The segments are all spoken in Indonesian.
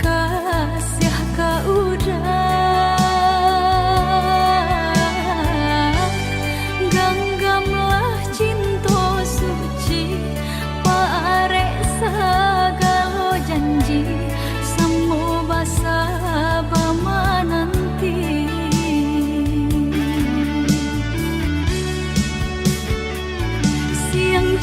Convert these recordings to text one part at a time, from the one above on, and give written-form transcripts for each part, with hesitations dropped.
kasih ka udah genggamlah cinta suci parek segala janji semua basa bama nanti siang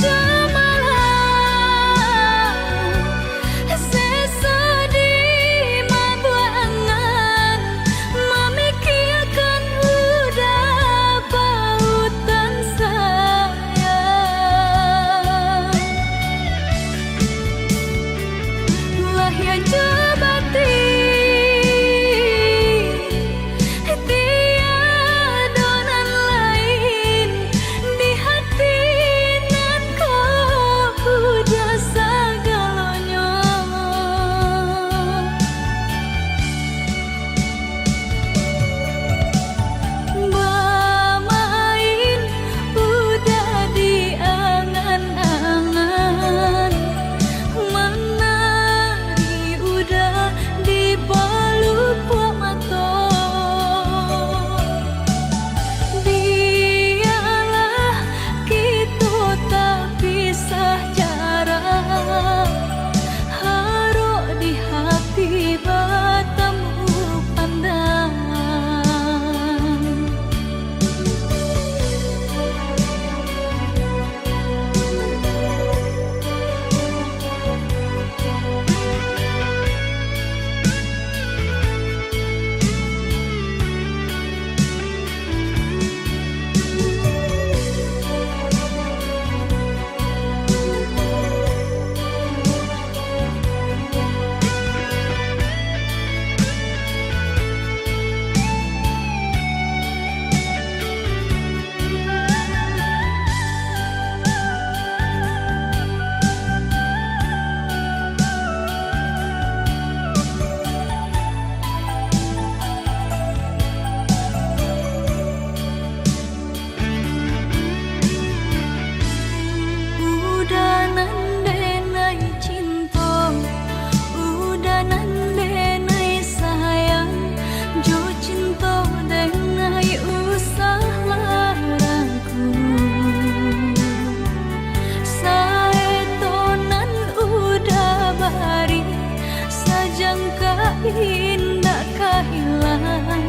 indah kehilangan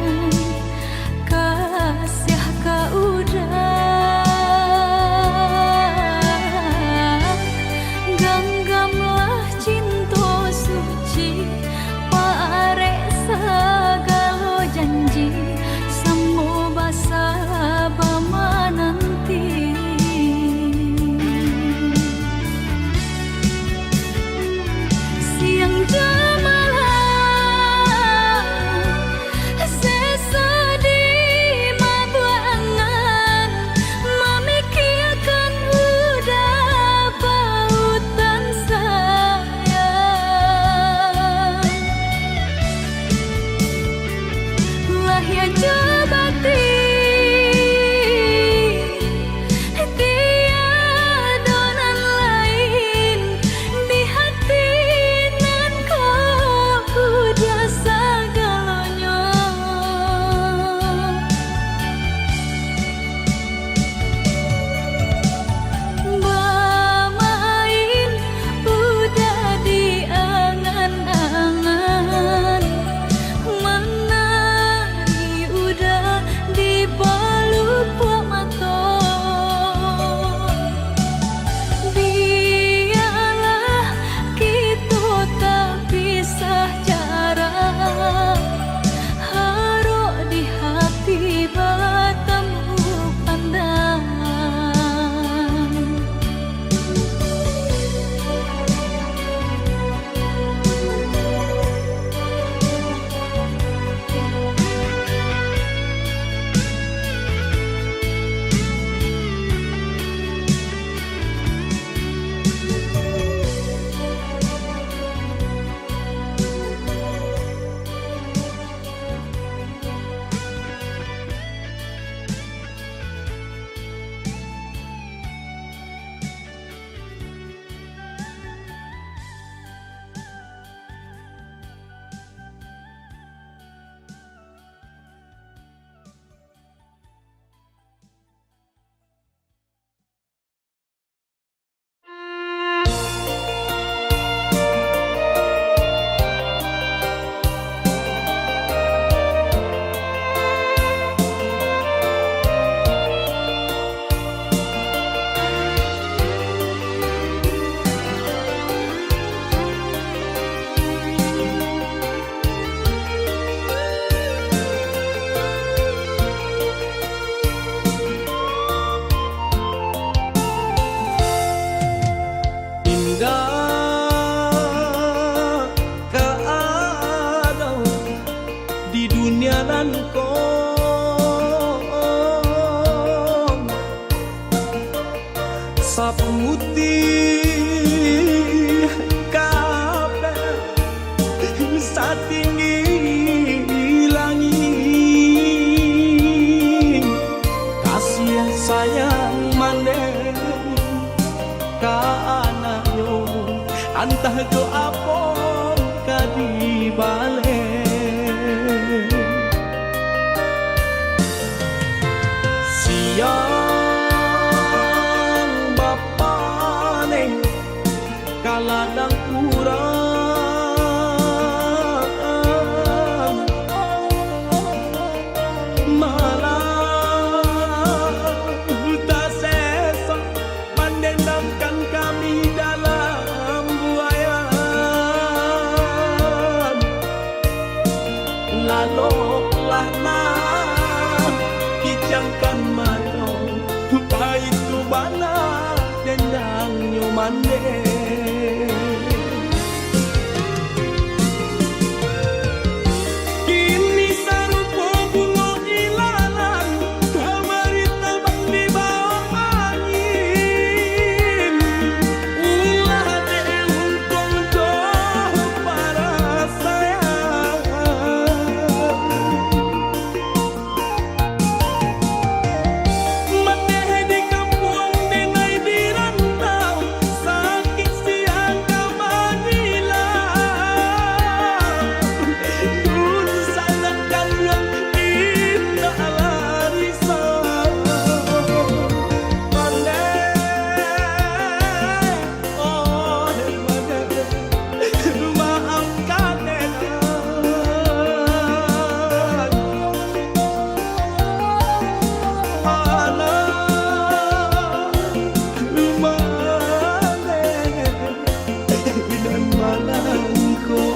kasih ka udah genggamlah cinta suci parek segala janji semua basa bama nanti siang tinggi langit. Kasih sayang mandeng ka anaknya, antah jo apong kadibale. Siang bapane kaladang urang, malah tak sesa mendendamkan kami dalam buayan. Laloklah nah kijangkan matong itu bana dendang nyomande. Kini sarupo bunga ilalang kamari terbang di bawah angin. Ulah deh untung jauh para sayang. Mateh di kampung denai di rantau, sakit siang kemanilan. Dun sangat kanyang indah larisan. Pandai, oh pandai, maafkan dan malangko.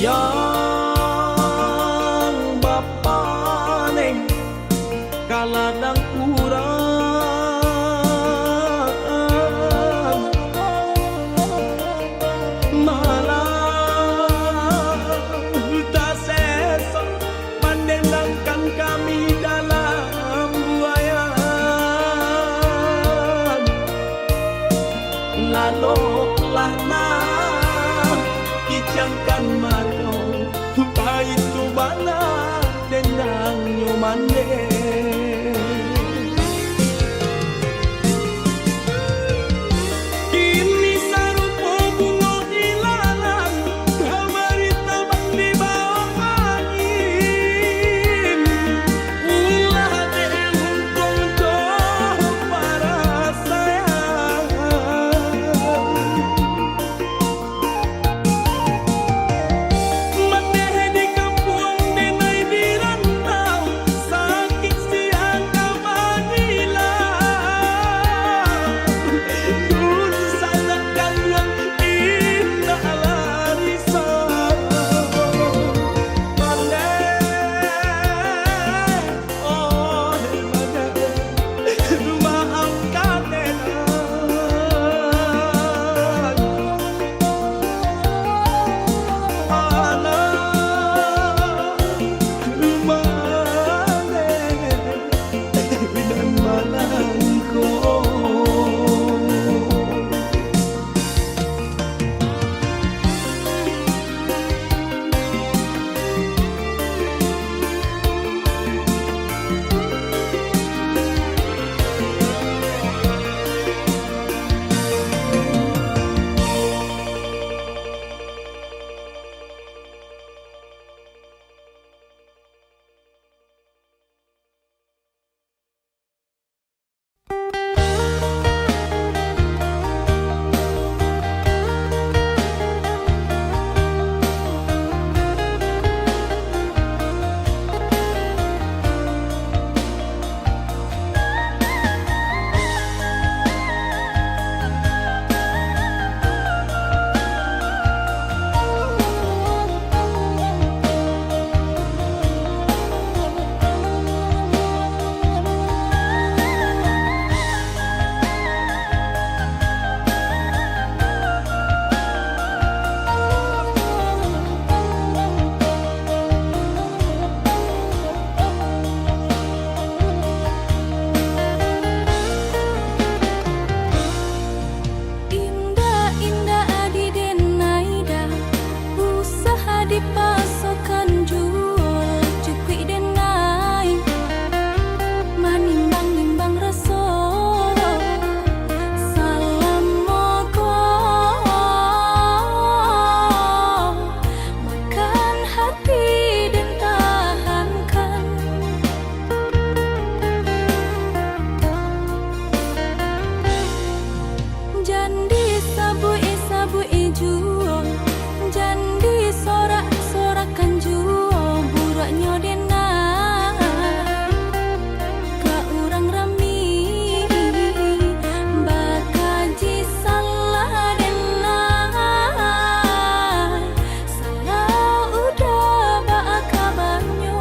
Siang bapane kaladang urang, malah tak sesa mendendangkan kami dalam buayan. Laloklah nah kijangkan matong itu bana dendang nyomande. Kini sarupo bunga ilalang kamari terbang di bawah angin. Ulah deh untung jauh para sayang. Jandi sabui juo, jandi sorakan juo, buraknya dena ka urang rami, bakaji salah dena, salah udah bakabanyo.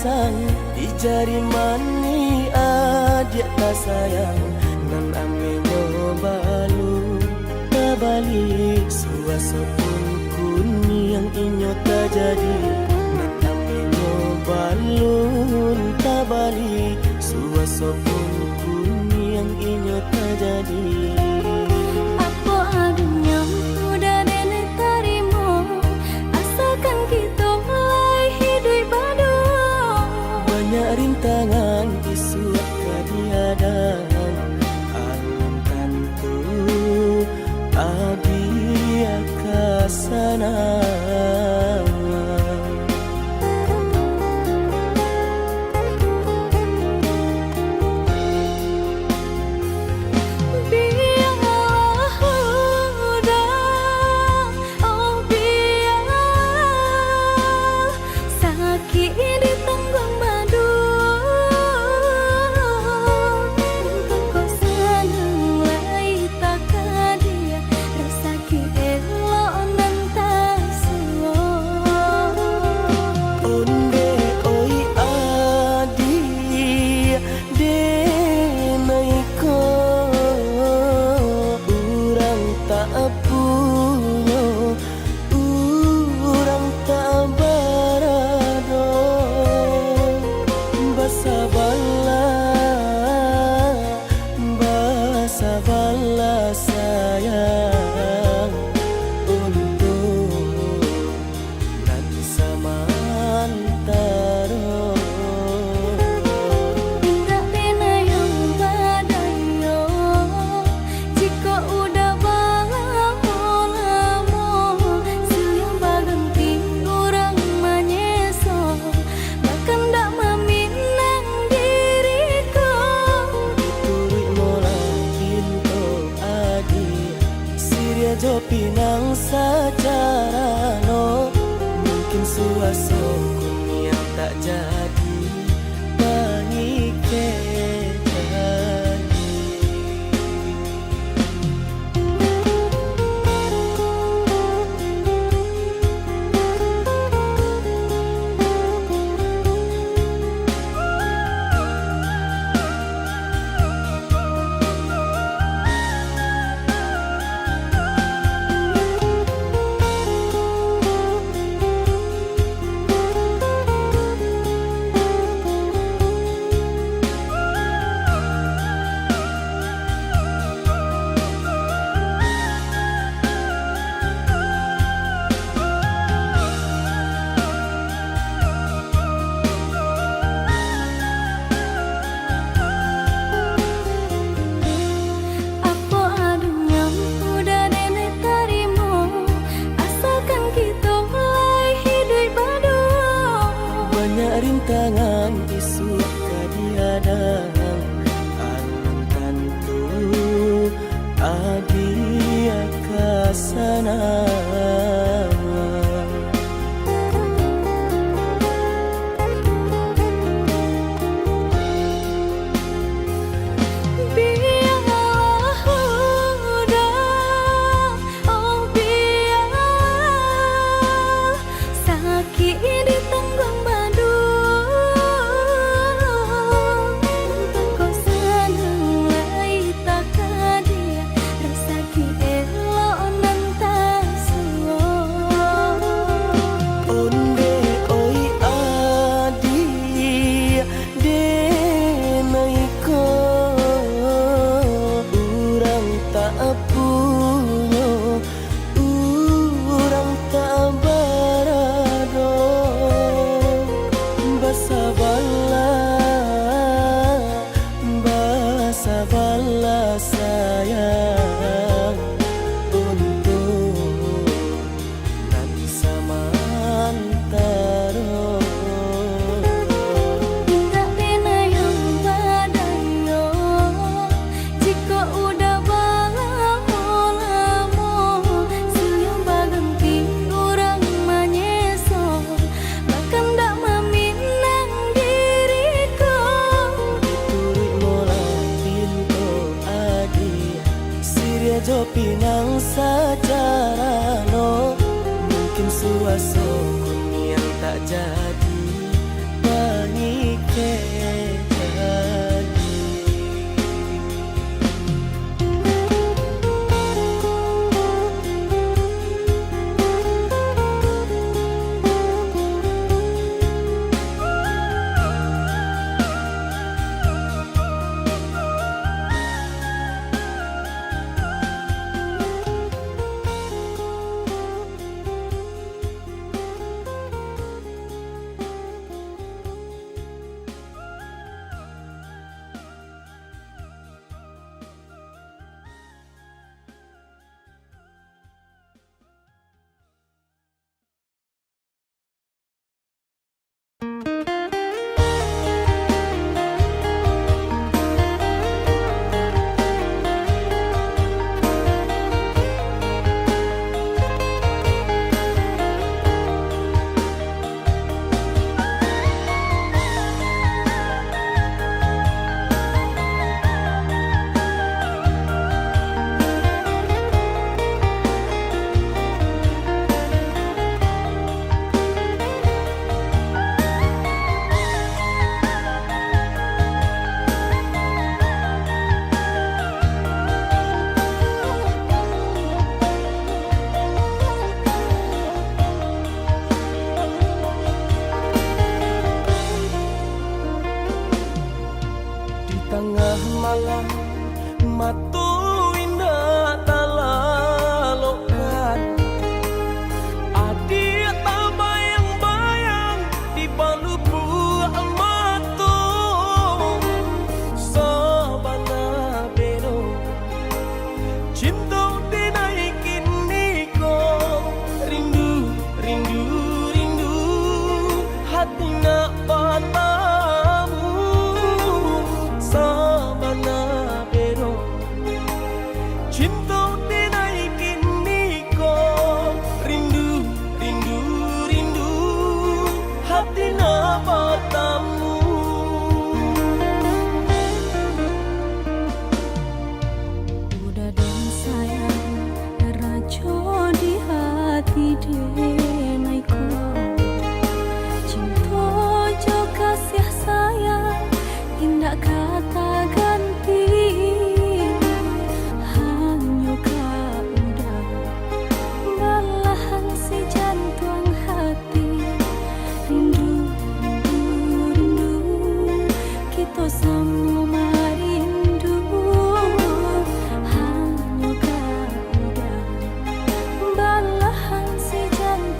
sang di jari mani adik tak sayang nan amenyo balu tabali suaso pun kuni yang inyo tak jadi nan amenyo balun tabali suaso pun kuni yang inyo tak jadi. Apa adanya udah nenek tarimo, asalkan kita mulai hidup baru. Banyak rintangan isu kadiadang alam tentu abia kasana. Sabarlah sayang untuk dan samantara. Tidak pena yang badayo, jika udah lamo siang berganti orang menyeso, bahkan tak meminang diriku. Turut mola Siria jo pinang secara no mungkin suaso kun yang tak jadi mengikat hati. Rintangan isu kadiadang alam tentu adia kasana. Sabarlah sayang untuk dan samantara. Tidak pena yang badayo, jika udah lamo siang berganti orang menyeso, bahkan tak meminang diriku. Turut mola Siria jo pinang secara no mungkin suaso kun yang tak jadi denaiku cinta jo kasih sayang indah kata ganti hanya kau udah belahan si jantung hati rindu rindu kita sama rindu hanya kau udah belahan si jantung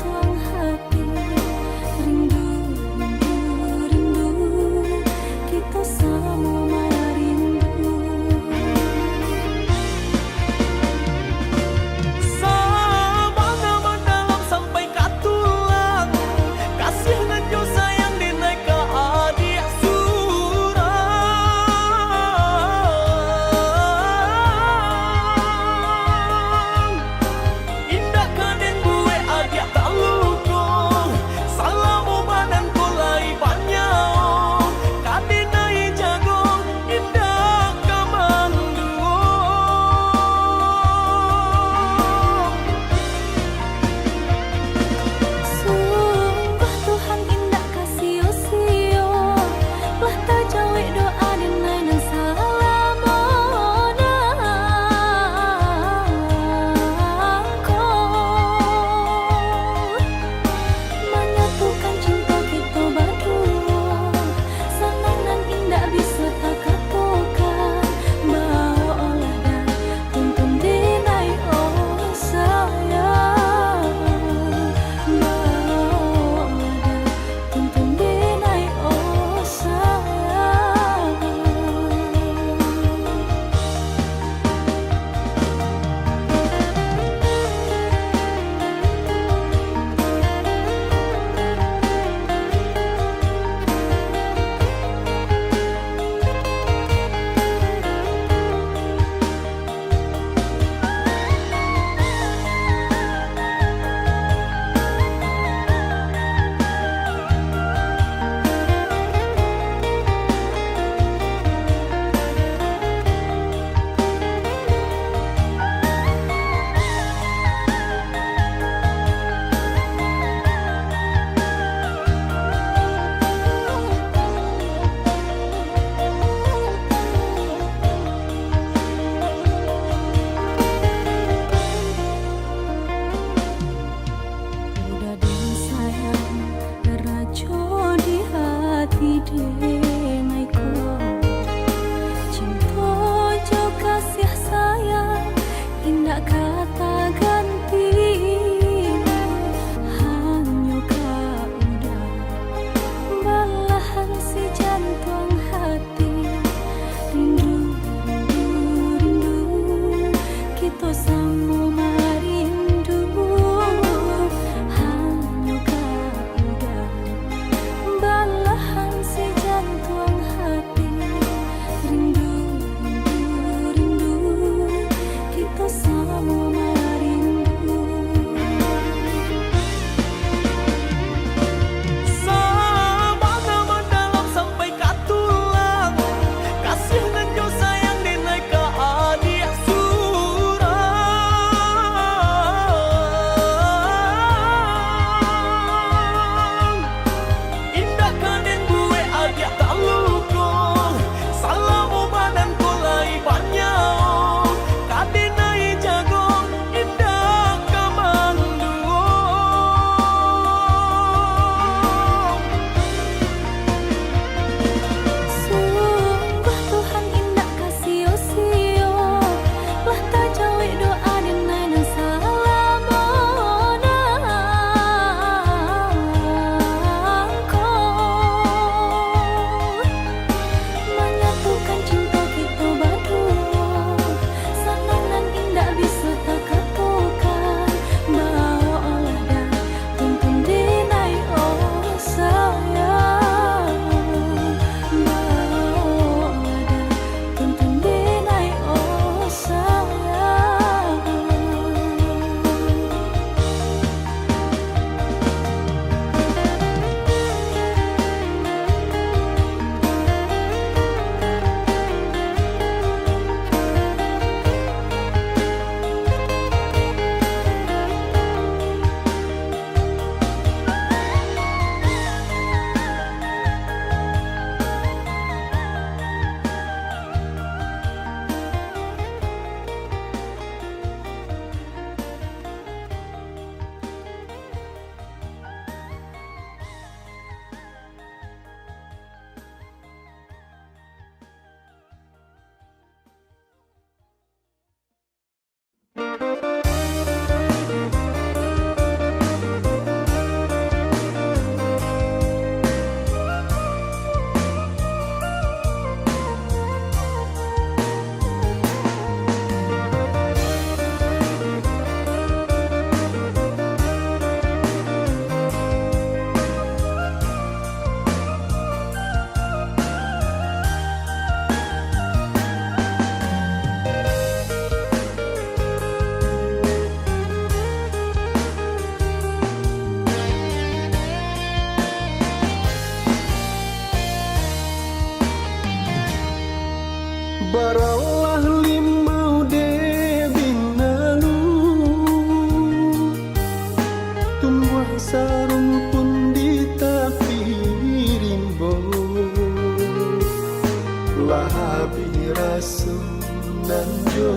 jo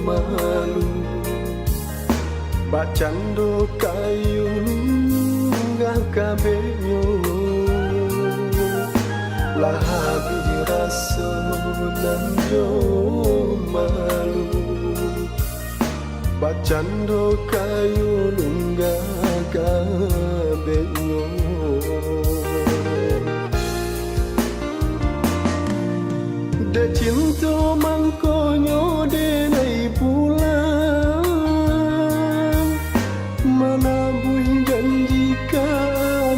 malu bacando kayu nggak kabenyo lahabi rasa nan jo malu bacando kayu nggak kabenyo de cinta mangkonyo de nai pulang mana bui janji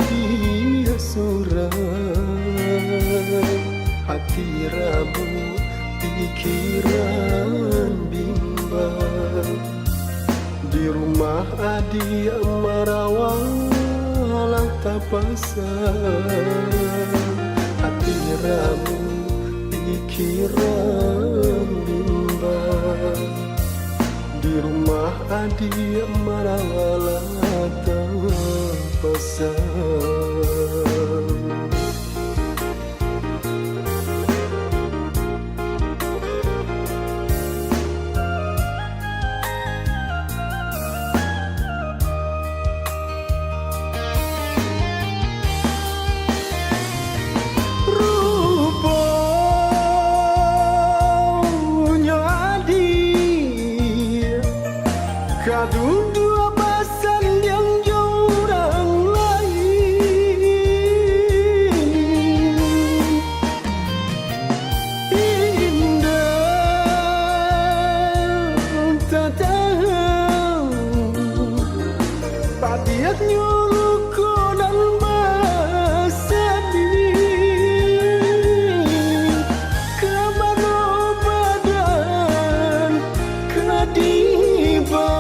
dia surang hati rabu pikiran bimbang di rumah adi marawang tak pasang hati rabu pikiran bimbang di rumah adi marawala terpasang. Kadu dua pasang yang jurang lain indah tak tahu patiat nyuluku dan bersedih kemana badan kedibau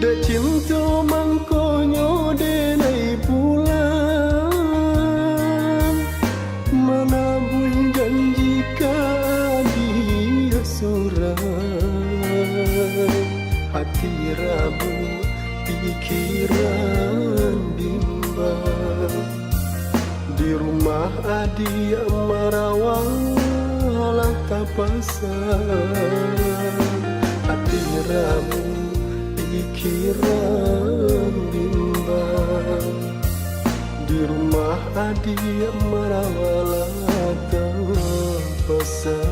de cinta mangkonyo de nai pulang mana bui janji dia surang hati rabu pikiran bimbang di rumah adi marawang tak pasang hati rabu pikiran bimbang di rumah adi marawala terpasang.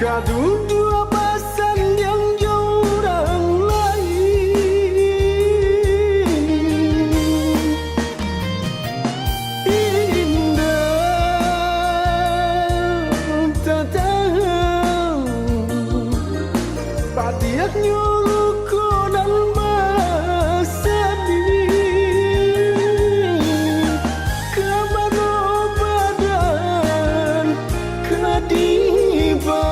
Kadu dua pasang yang jurang lain indah tak tahu patiat nyuluku dan bersedih kemana badan kedibau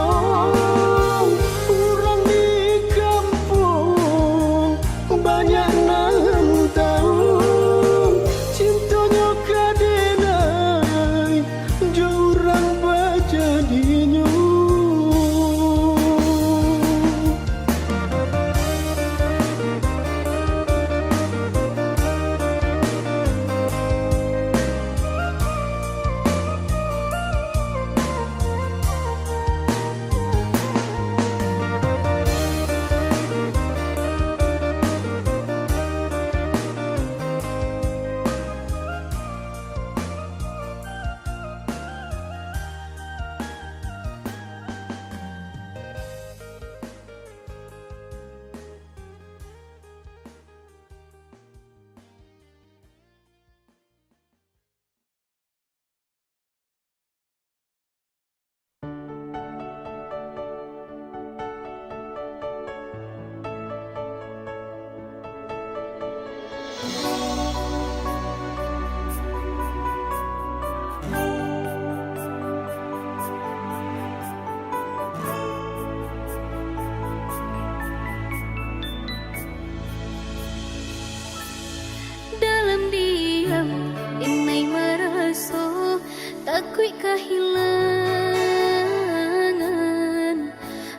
kehilangan.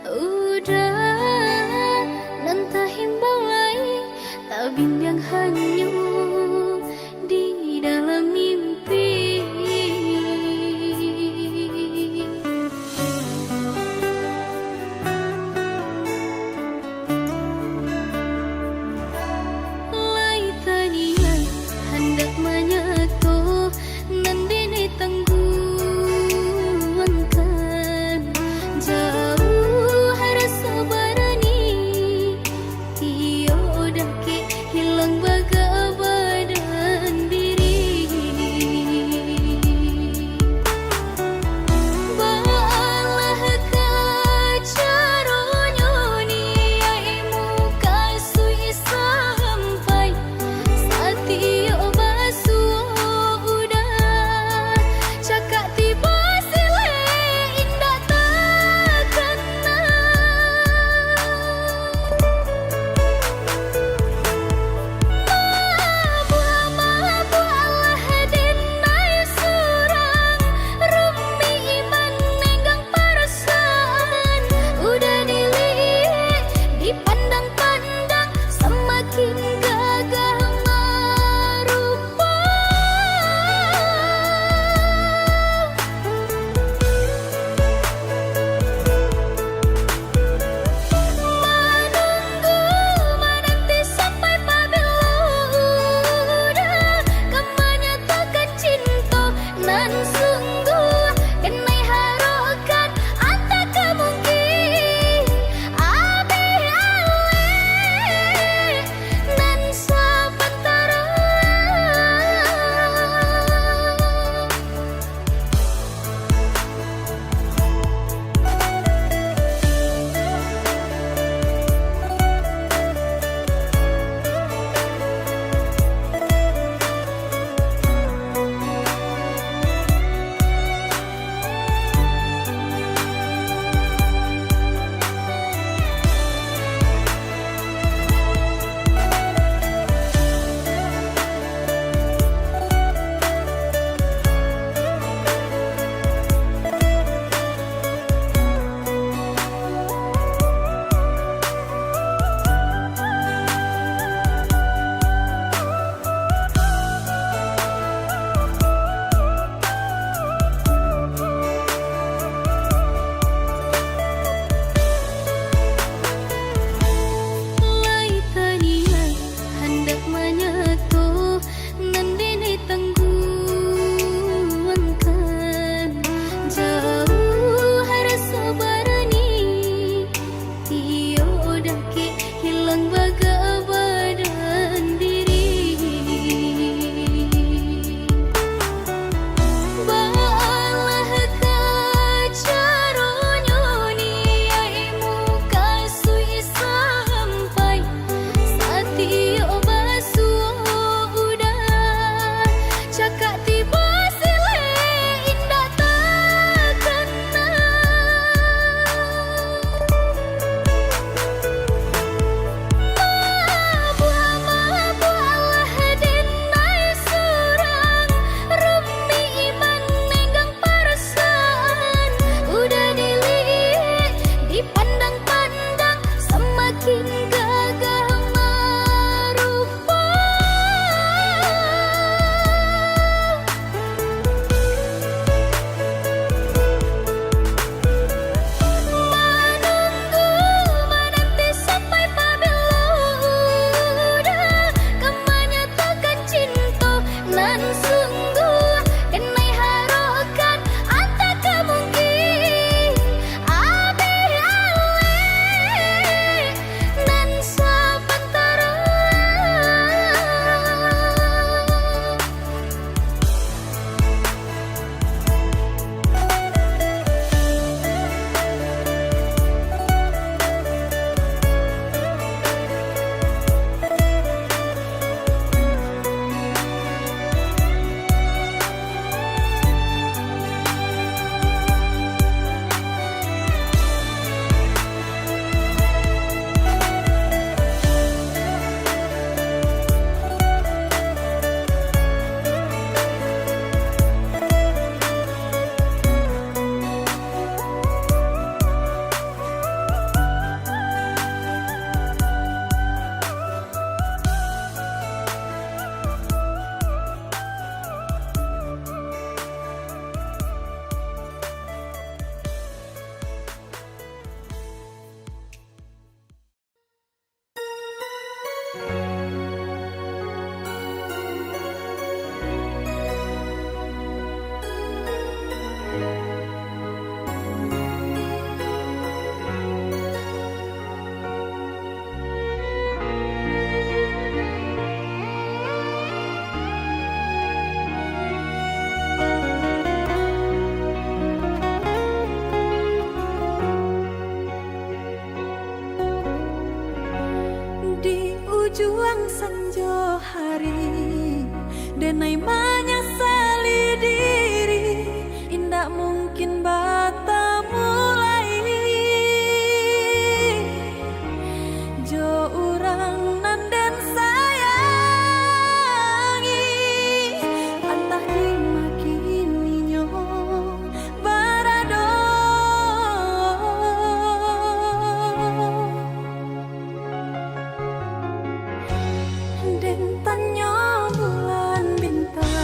Udah nantah himbauan tabin yang hanyut di dalam mimpi. Lai tania hendak menyatu nandini tangguhkan jauh rasa barani tiada ke hilang baga Nai menyesali diri, indak mungkin bata mulai. Jo urang nanden sayangi, antah dimakininya barado. Den tanya bulan bintang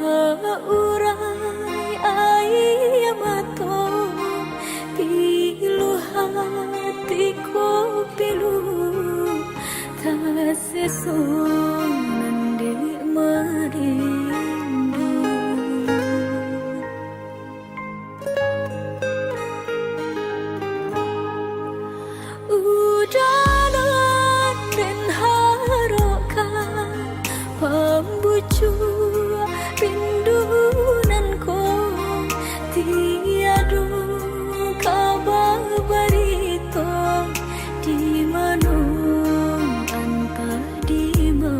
urai ayamato pilu hatiku pilu tak sesunan di merindu. Udanan dan harokan pembucu rinduanku tiada kabar barito di mana anta di mana.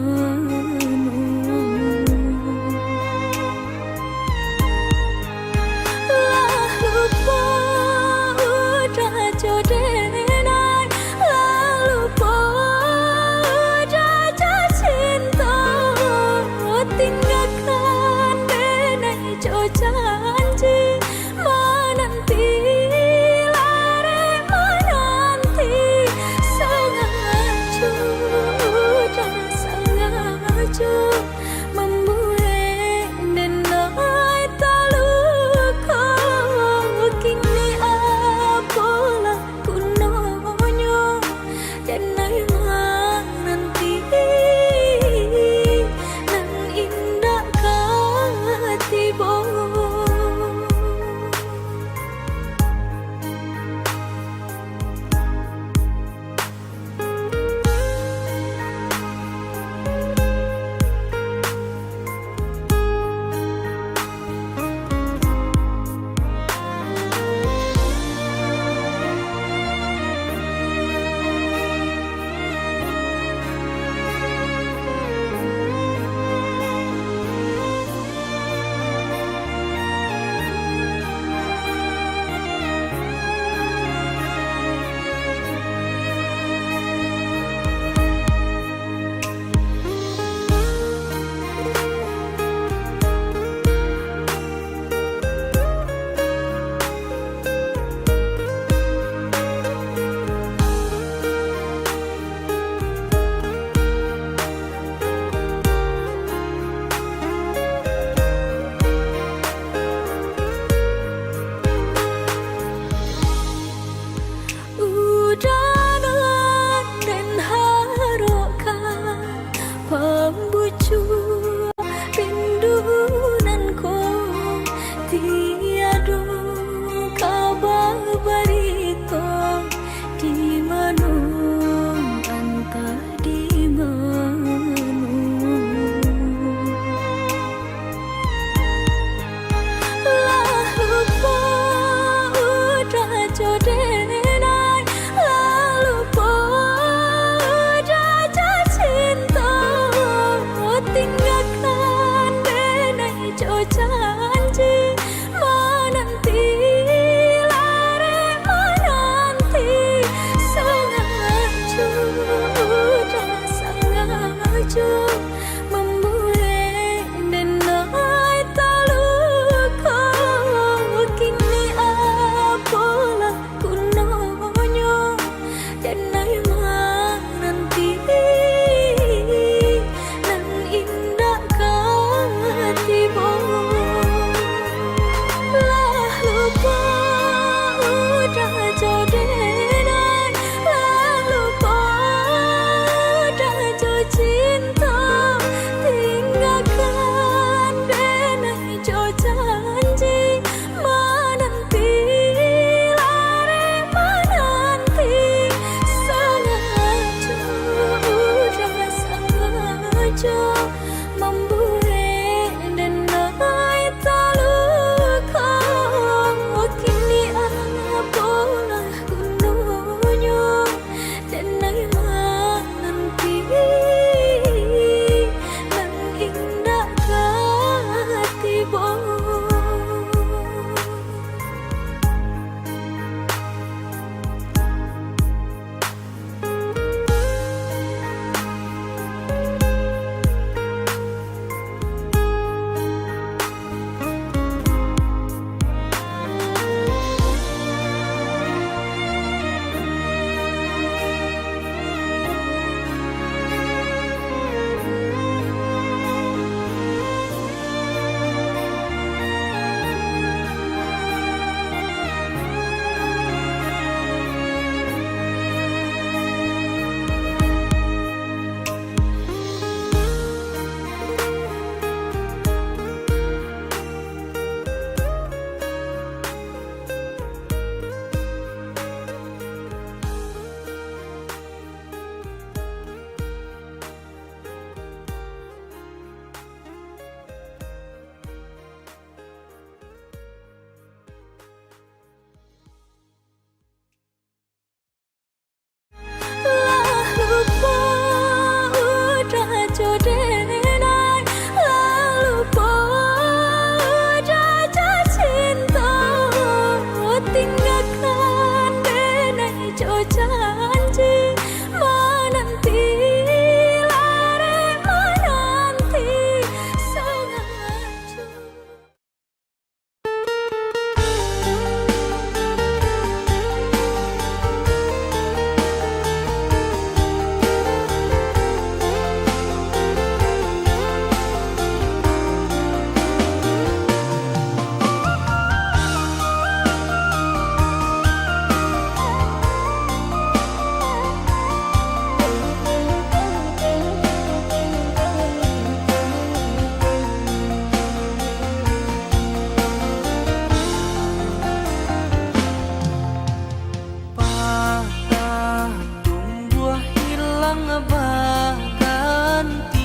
sang baganti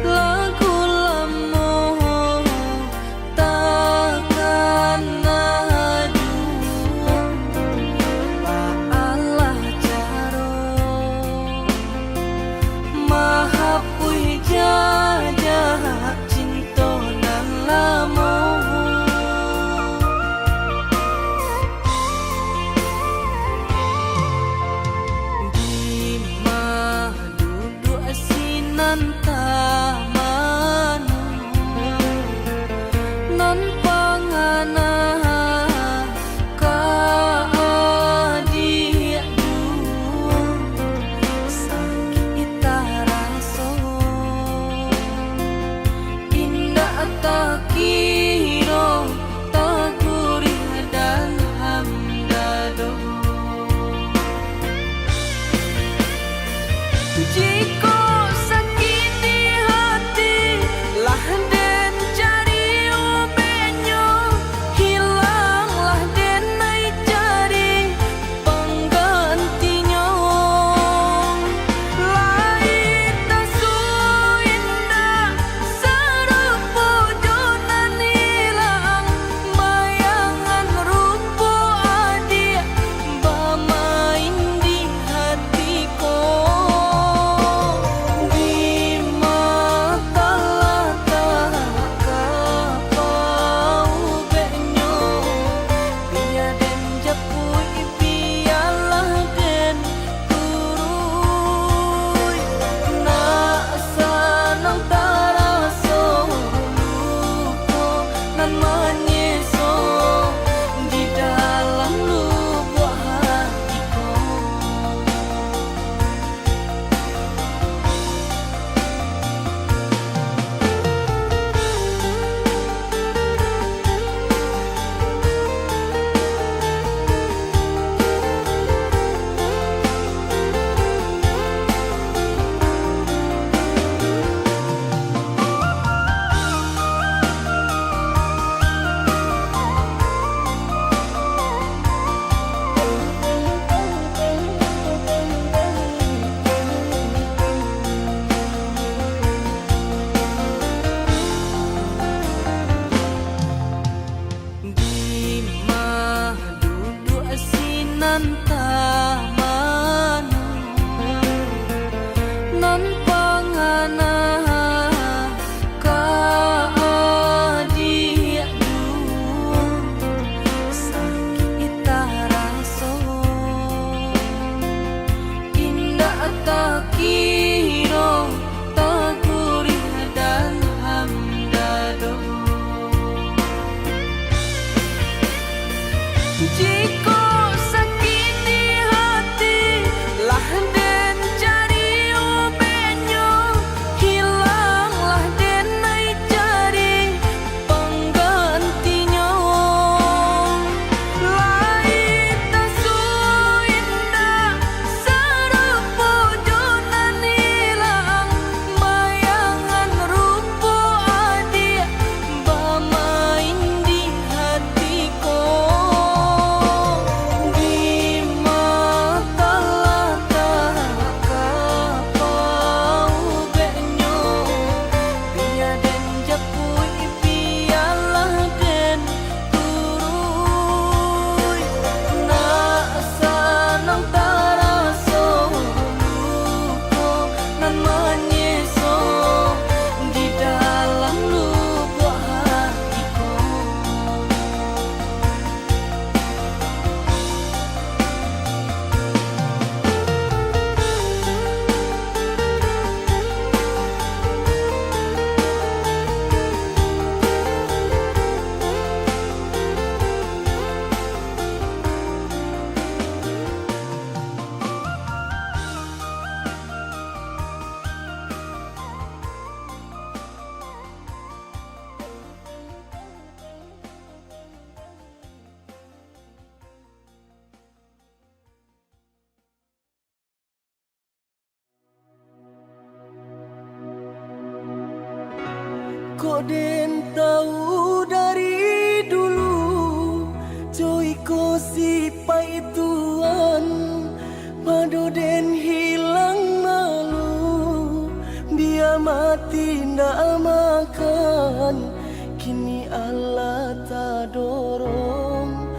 lagu lamo takkan adu Allah jaro mahapui jajah cinta nan lamo tamanu non pangana ka adia sakit raso indah takiro tagurih dan hamdado jika tamanu non pangana ka adia sakit raso indah takiro tagurih dan hamdado jika Kok den tahu dari dulu Joy ko si paituan Pado den hilang malu, dia mati ndak makan. Kini Allah tak dorong,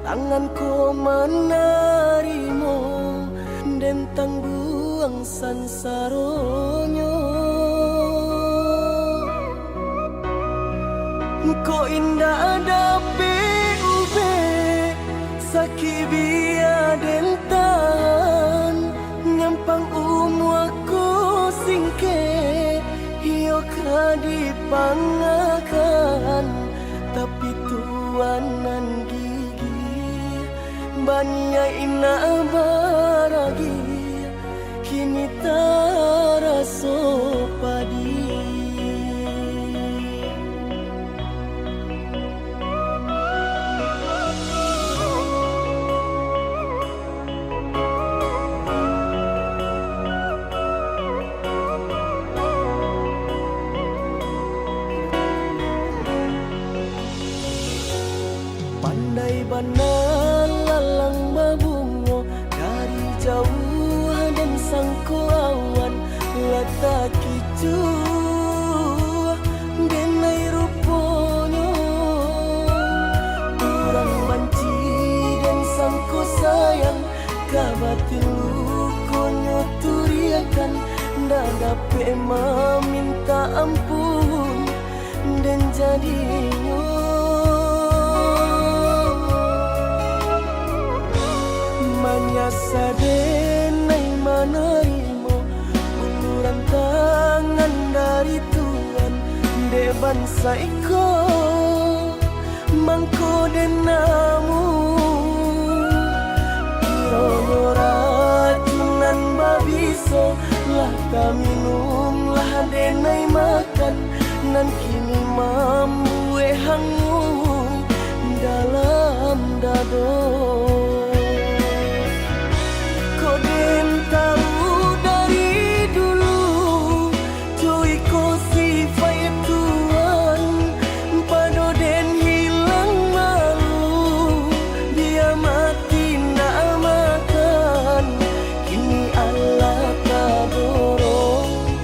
tanganku menarimo dan tangguang sansaronyo. Ko indah ada PUB sakit biar den tahan, nyampang aku singke hiyo kadipangakan. Tapi tuanan gigi bania ina baragi, kini taraso padi. Pandai bana lalang babungo, dari jauh dan sangko awan letak kicu denai ruponyo. Orang banci dan sangko sayang, kabatin lukonyo turiakan. Ndak dapat meminta ampun dan jadinya manyasa denai menerima uluran tangan dari Tuhan. De bangsa iko mangko denamu, irono racunan babiso lah minum lah denai makan. Nan kini mambu hangu dalam dado. Tahu dari dulu, cuy ko sifat Tuhan, pado den hilang malu, dia mati ndak makan. Kini Allah tak dorong,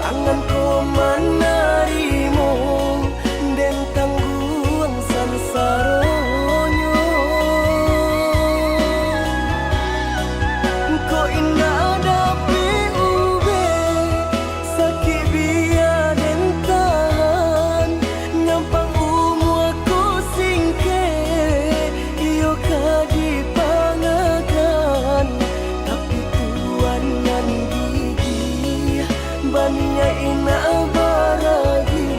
tanganku menarimo dan tangguang sansaronyo. Ko indah bania ina baragi,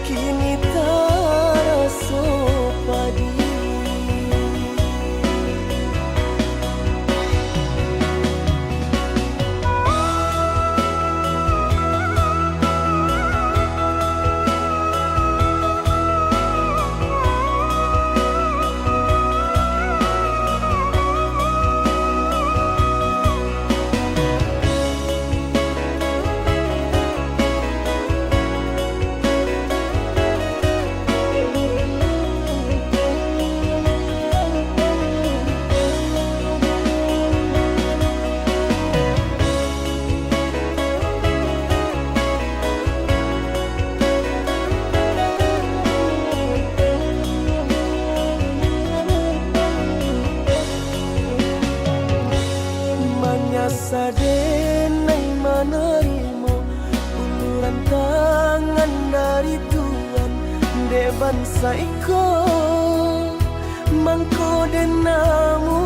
kini taraso padi. Manyasa denai menerima uluran tangan dari Tuhan. De bangsa iko mangko denamu,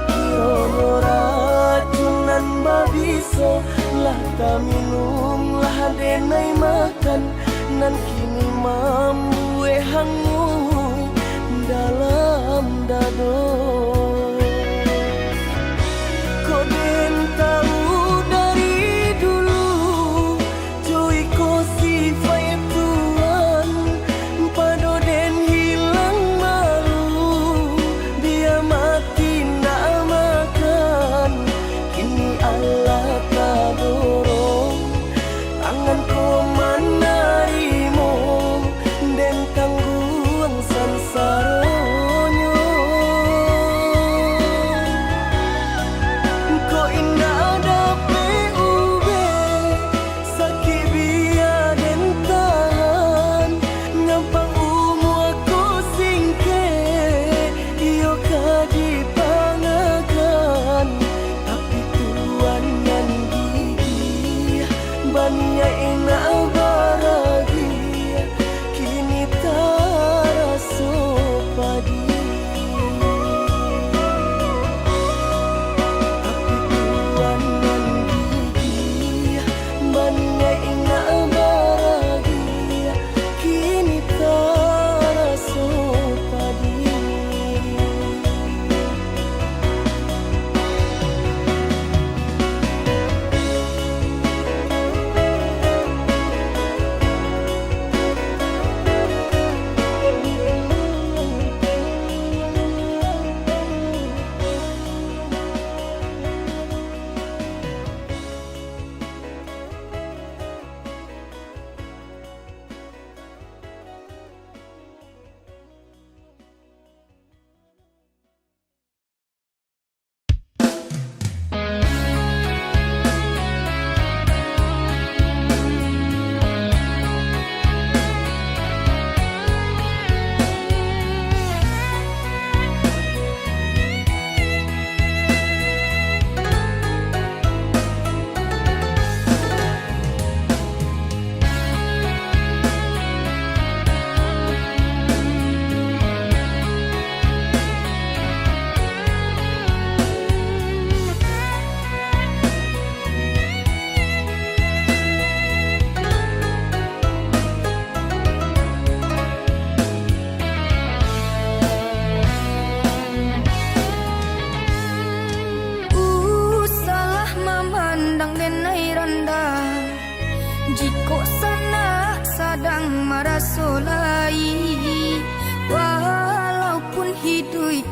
irono racunan babiso lah minum lah denai makan. Nan kini mambu hangu dalam dado. Tahu dari dulu, cuy ko sifat Tuhan, pado den hilang malu, dia mati ndak makan. Kini Allah tak dorong, tanganku menarimo dan tangguang sansaronyo.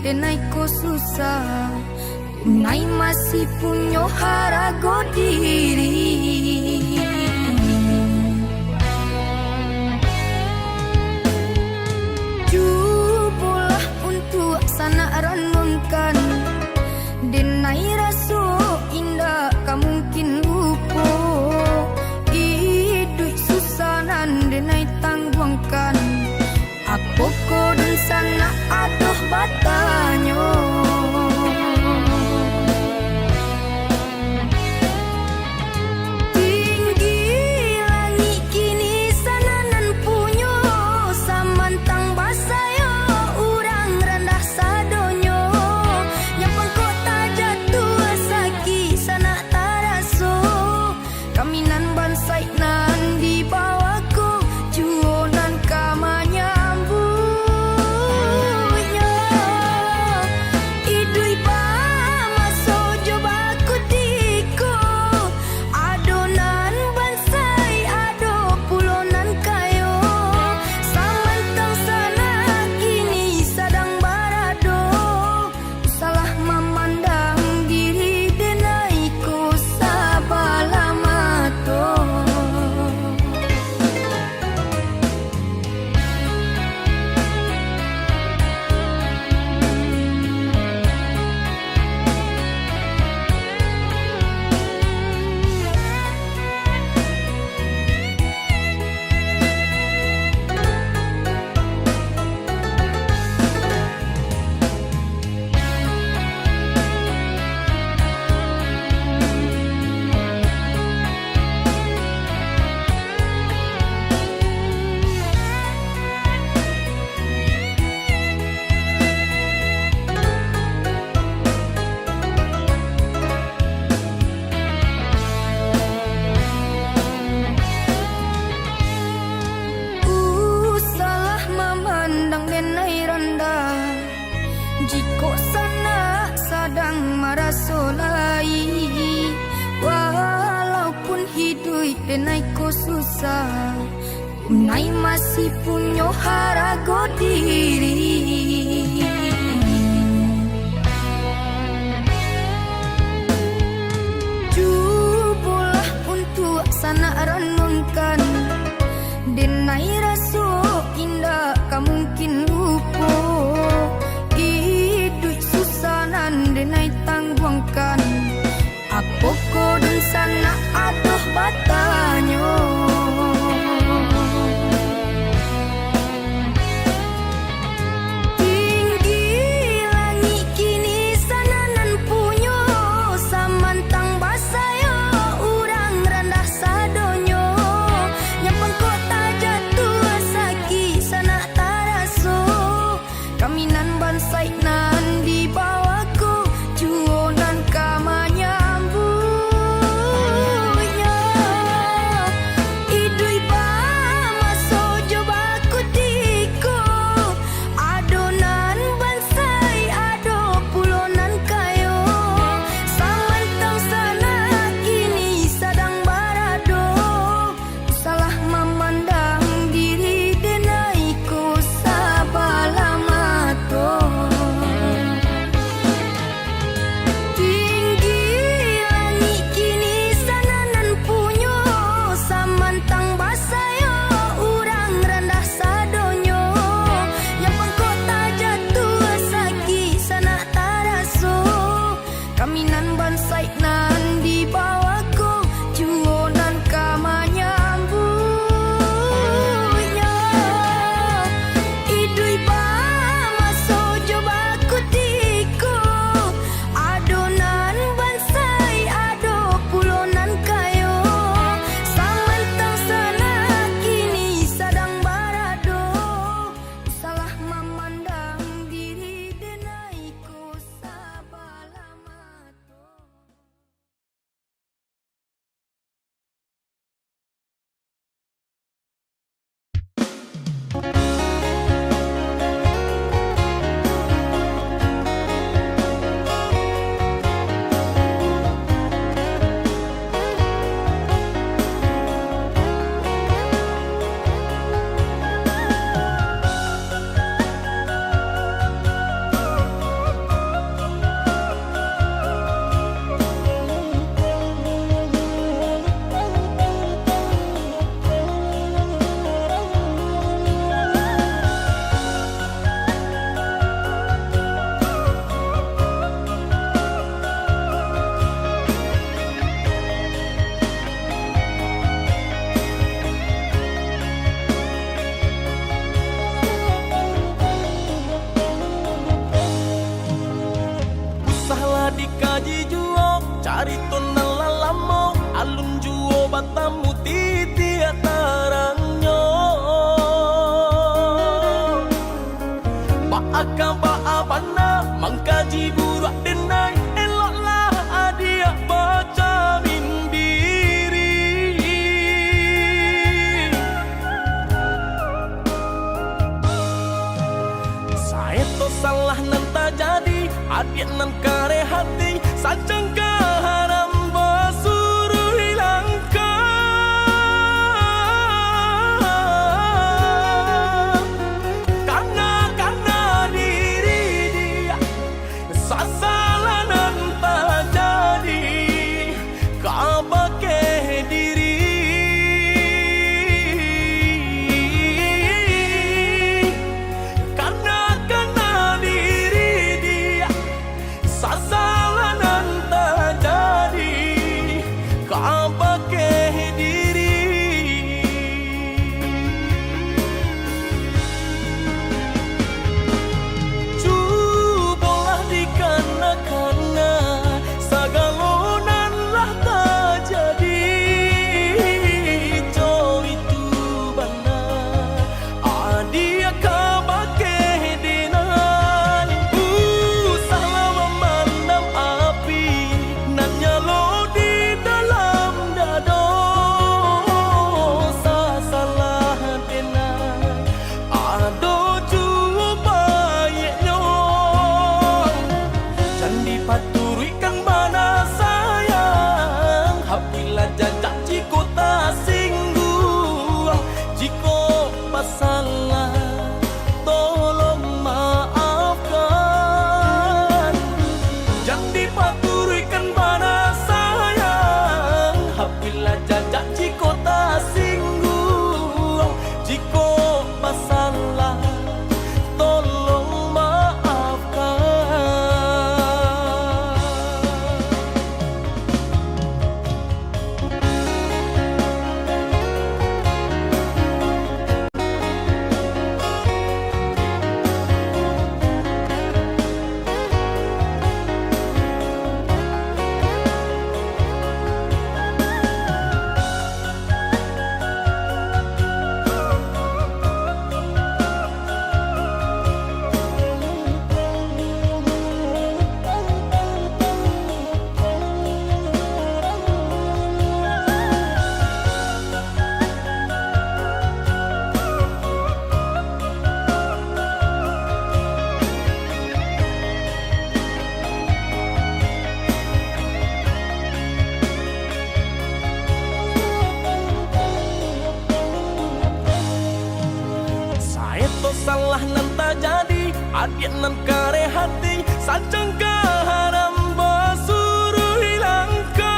denai ko susah, unai masih punya harago diri. Cubulah untuk sana renungkan, denai raso indah kamu mungkin lupa. Hidup susah nan denai tangguangkan, aku kodun sana aduh batanyo. Tinggi langit kini sana nan punyo, samantang basayo urang rendah sadonyo. Nyapang kota jatuh saki sana taraso, kami nan bansai nan di bawahku, juonan kamanya. Jika sana sedang merasolai, walaupun hidup denai ko susah, unai masih punya harago diri. Cubulah untuk sana renungkan, denai raso indah kamu mungkin lupa. Denai tangguangkan, aku kodun sana aduh batanyo. Tinggi langit kini sana nan punyo, samantang basayo urang rendah sadonyo. kaji juo cari tonan lalamo alun juo batamu titi atarangnya Baaka baabana mangkaji burak denai eloklah adia baca mindiri Saya to salah nan tak jadi adik nan kare hati sajang haram basuruh hilangkan karena diri dia sasalah nan tak jadi kabake diri karena diri dia sasalah nan tak jadi kabake diri cubalah dikana-kana sagalonan lah tak jadi cori tu benar adia kabake dinan salah memandam api nan nyalo di dalam dado salah dinan ado cuba yeknya Candi paturikan mana sayang Apabila jajak jiko tak singgung Jiko pasalah tolong maafkan Candi paturikan mana sayang Apabila jajak jiko tak singgung Jiko pasalah tolong maafkan Saya to salah nan tak jadi adik nan kare hati sajang haram basuruh hilangkan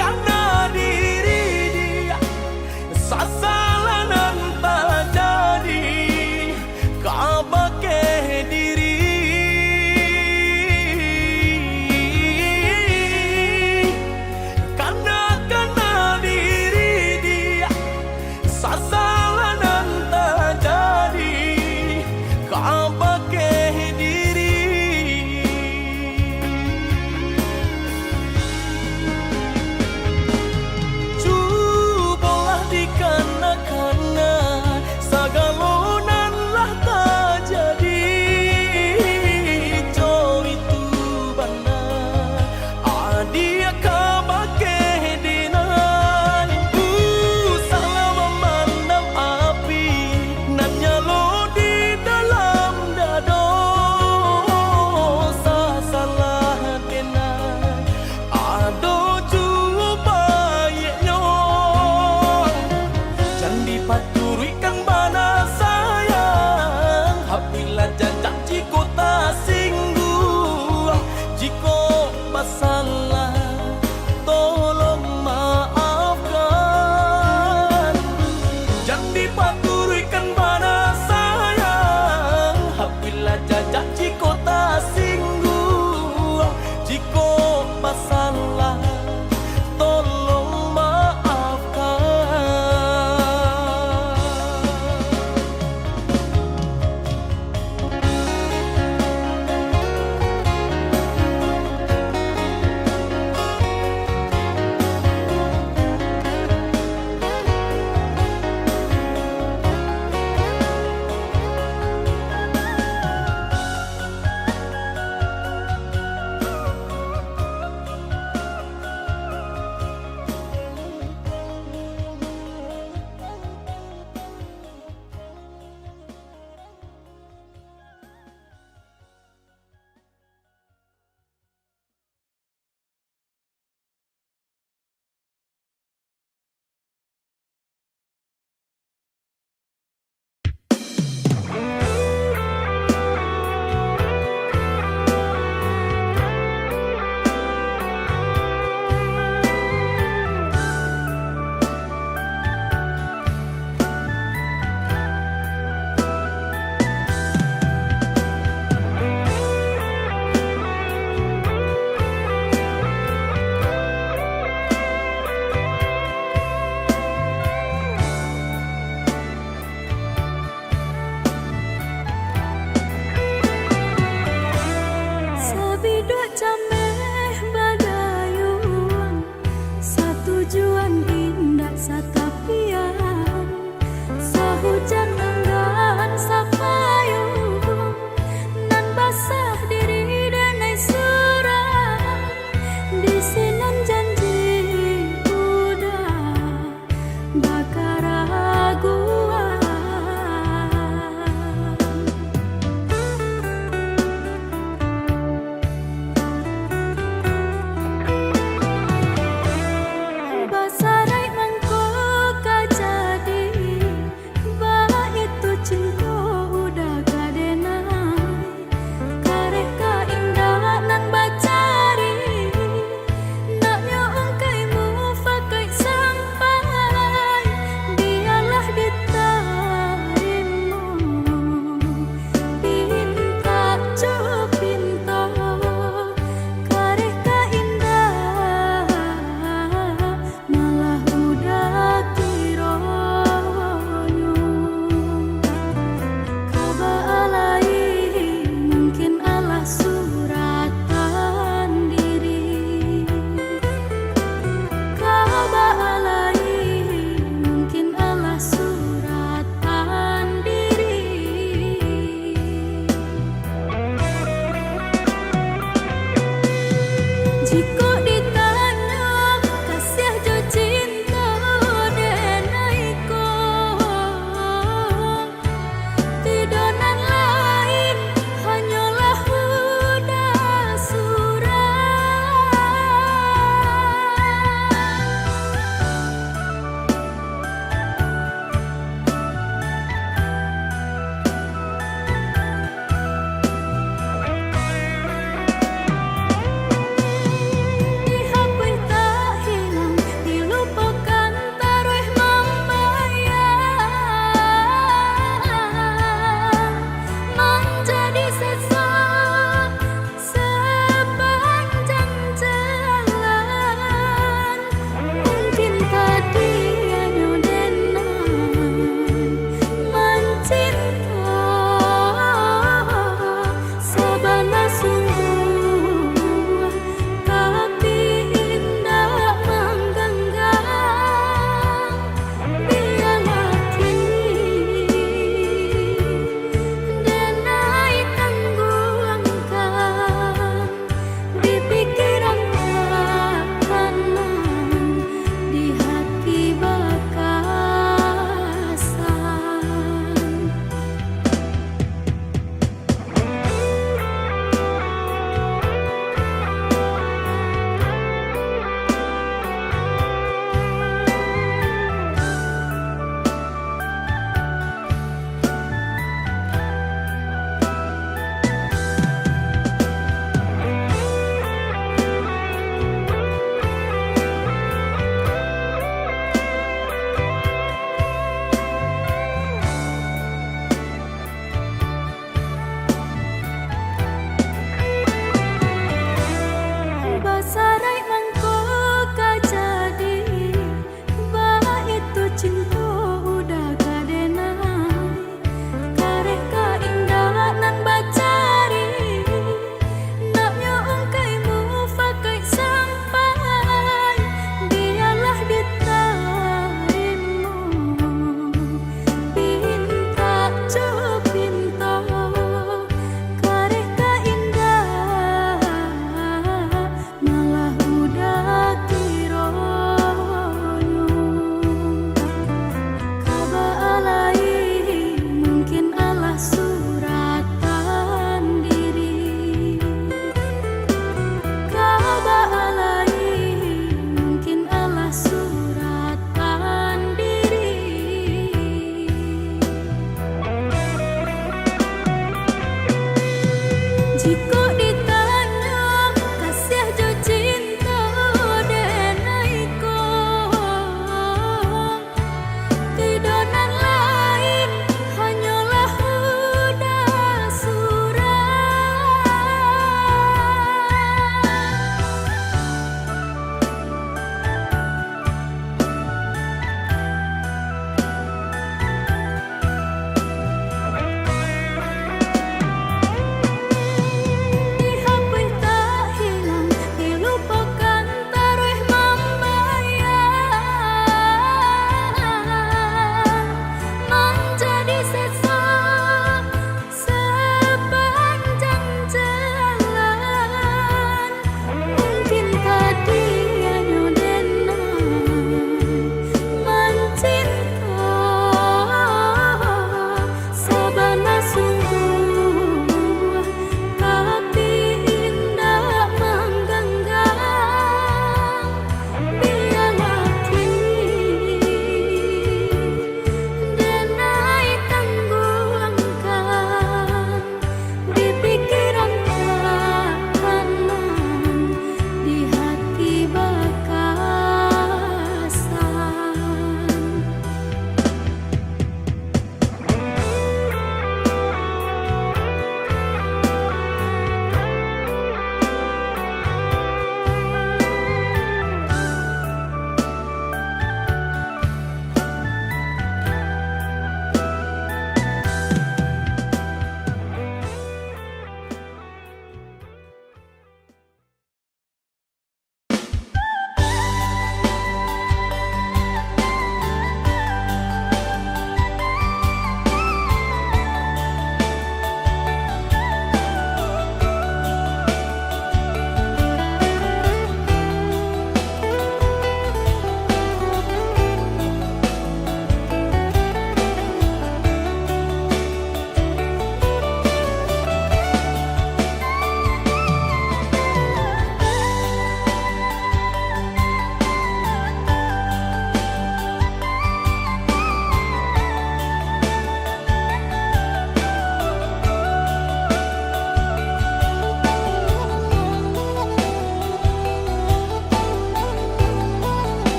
karena diri dia sasalah nan tak jadi kabake diri karena diri dia sasalah nan tak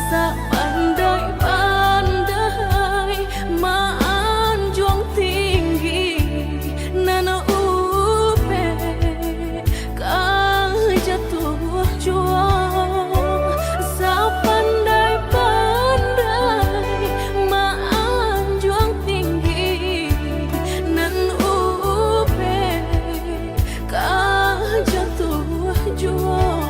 Sepandai-pandai maanjuang tinggi nana upe kah jatuh juang. Sepandai-pandai maanjuang tinggi nan upe kah jatuh juang.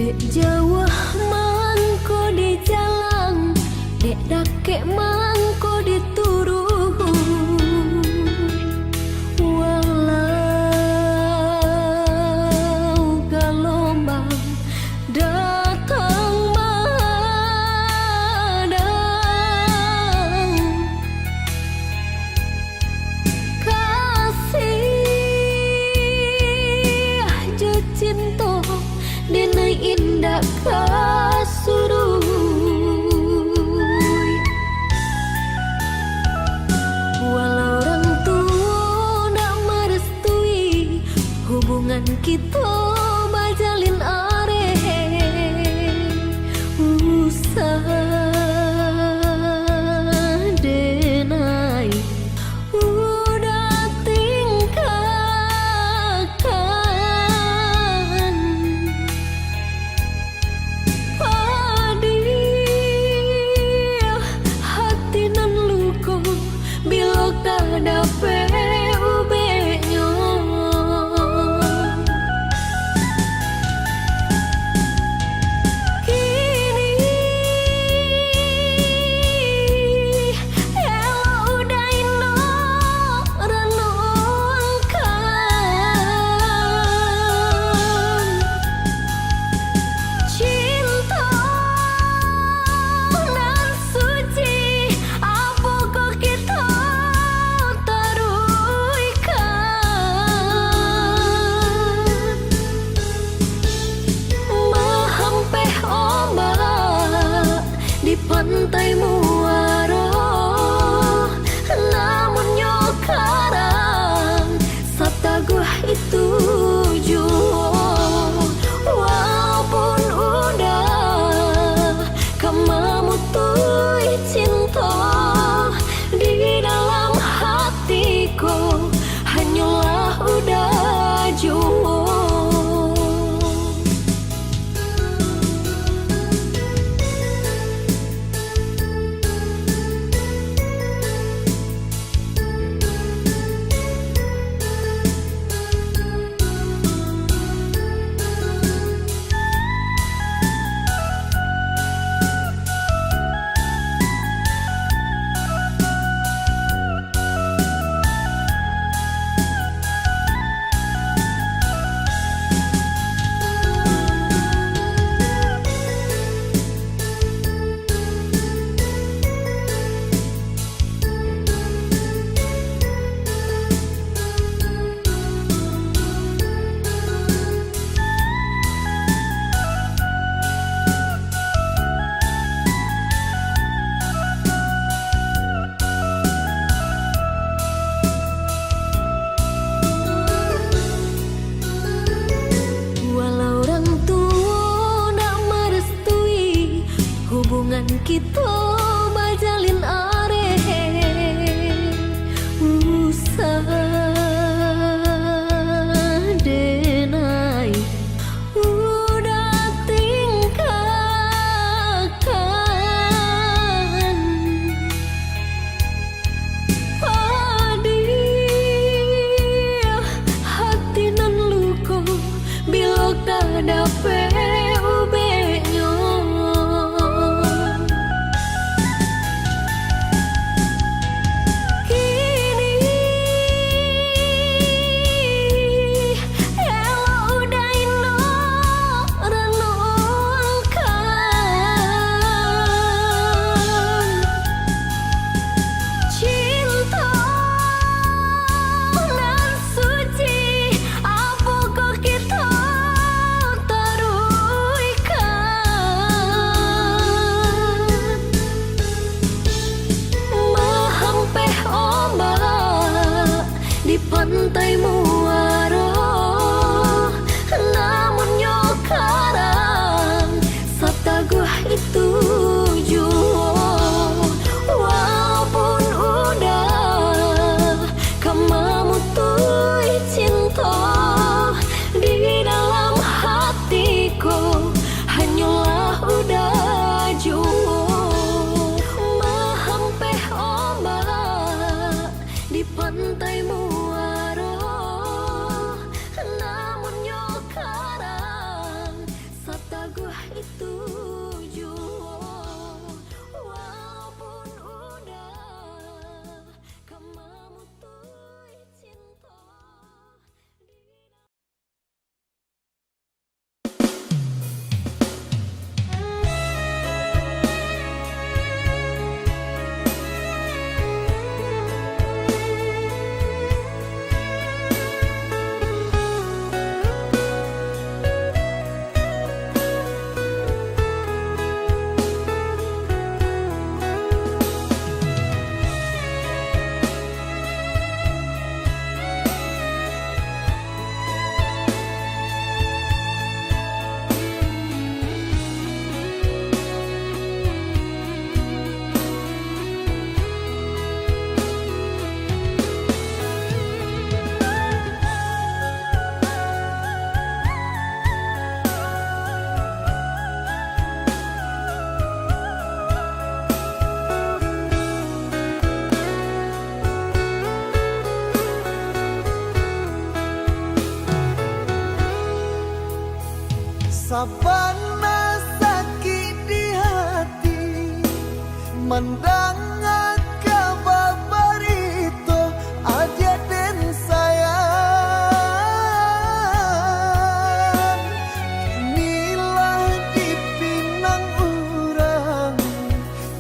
Dek Jawa mangko di jalan, dek dake mangko di turun. Walau gelombang datang menghadang, kasih je cinta dina indah kasurui. Walau orang tua nak merestui hubungan kita bajalin usah denai udah tingkahkan. Padih hati nan luka bila kadape ubenya. Kini ela udah ino renungkan cinta nan suci apa kok kita taruikan. Mahampeh ombak di pantai muara, namun nyokarang sataguh itu jua. Walaupun udah kemamutui cinta di dalam hatiku, hanyalah udah jua. Walau orang tua nak merestui hubungan kita bajalin usah denai udah tingkahkan. Padih hati nan luka bila kadape ubenya. Sabana sakit di hati mendengar kabar berita aja dan sayang. Inilah dipinang urang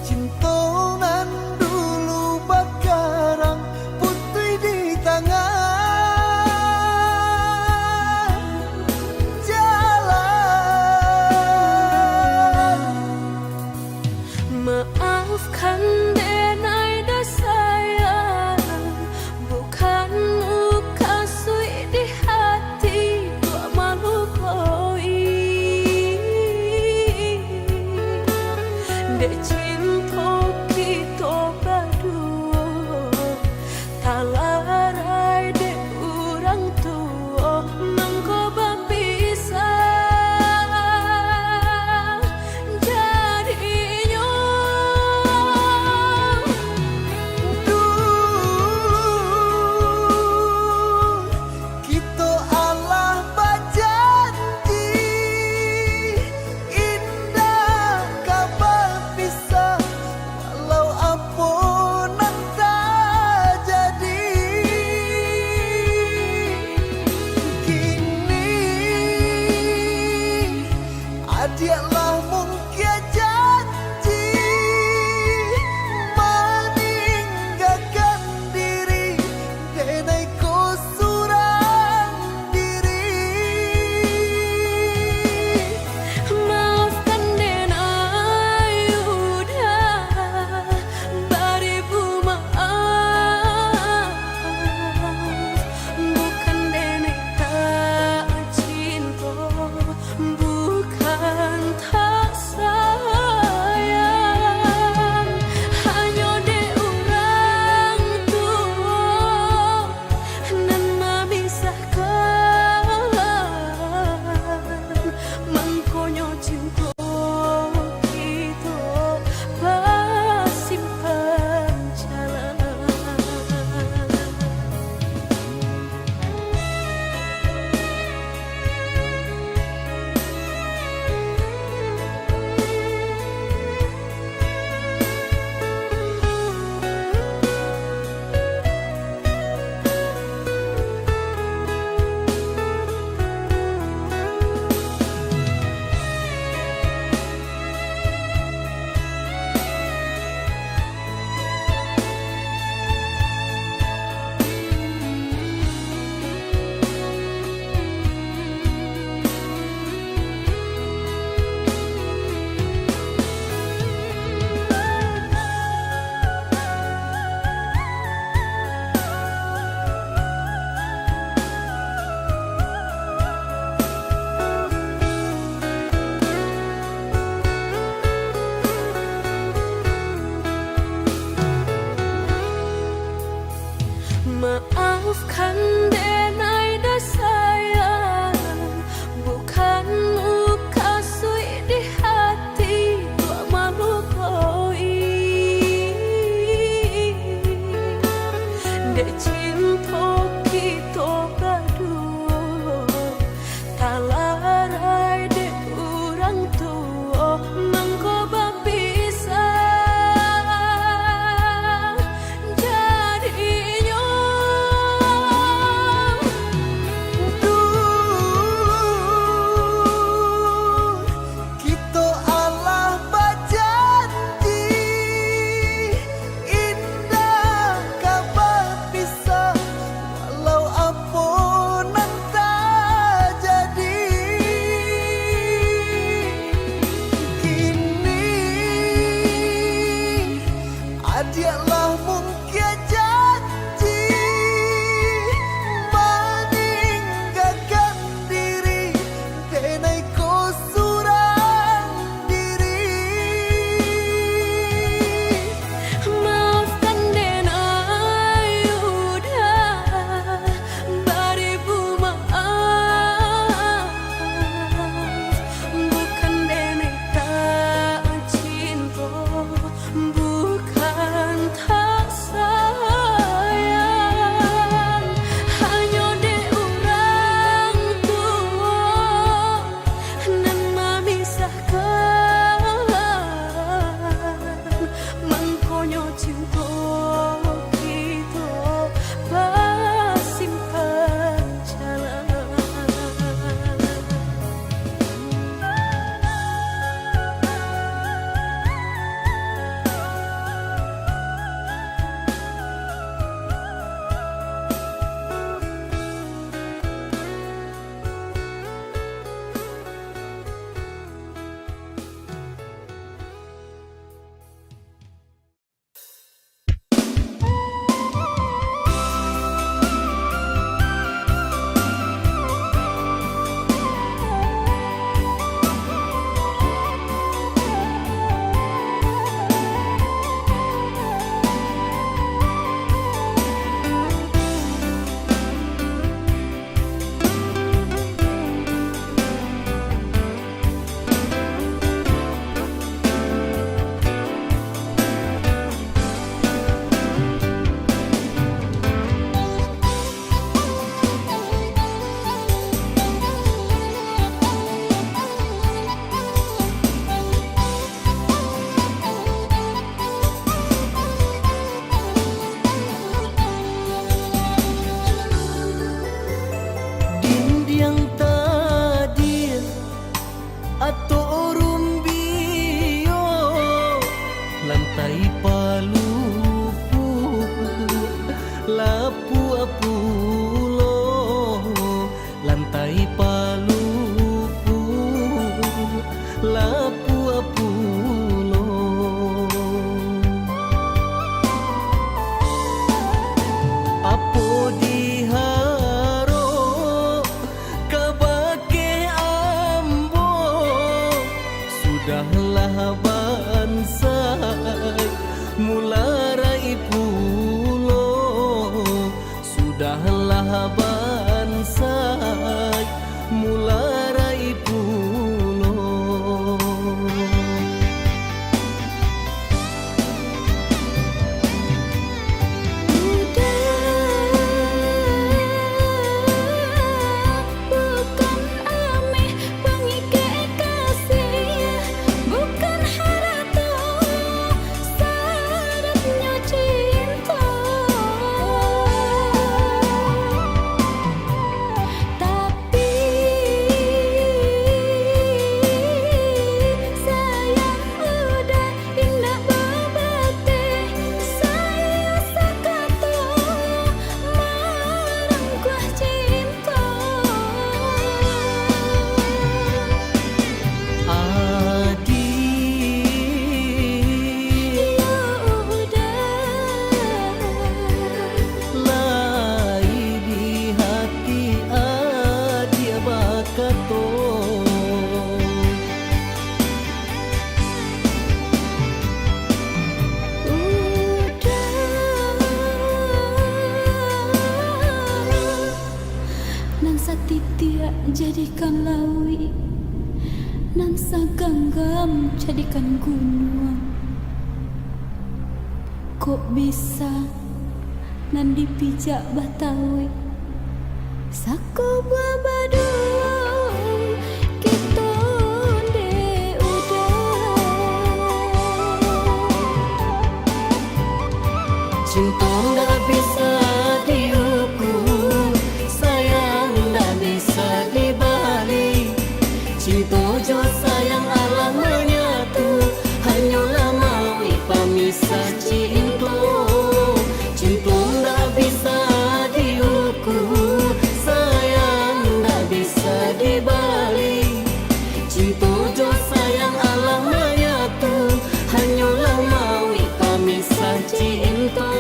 cintonan dulu bakarang putri di tangan. Maafkan denai dah sayang, bukan muka sui di hati gua malu koi. Dek cinta kita berdua, tak larai dek orang tua nangko bisa. Dialah mungkin janji meninggalkan diri denai ko surang diri. Maafkan denai udah beribu maaf, bukan denai tak cinta, bukan tak sayang. lantai palupu lapu-apulo, lantai palupu lapu-apulo. Apo diharo kabake ambo, sudahlah bansai mularai pulo, sudahlah bansai mularai pulo. Bukan ameh pengike kasih, bukan harta syaratnya cinta. Tapi sayang udah indah babate, saya sakato marang kuah cinta. Adi Ya udah, lai di hati adia bakato. nan satitia jadikan lawi, nan saganggam jadikan gunung. Kok bisa nan dipijak batawi, sakoba badung kita de udah. Cinta nggak bisa diukur, sayang nggak bisa dibalik. Cinta jo sayang Allah menyatu, hanyalah mau pamisah cinta. Cinta nggak bisa diukur, sayang nggak bisa dibalik. Cinta jo sayang Allah menyatu, hanyalah mau pamisah cinta.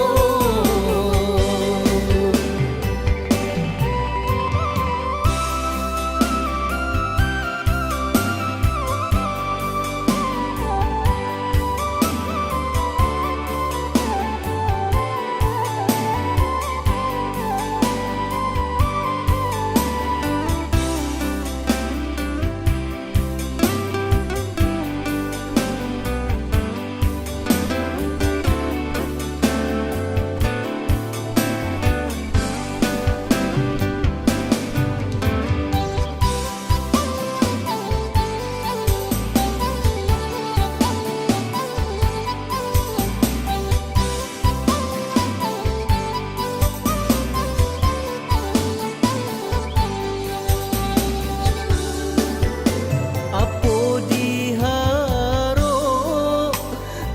Apo diharo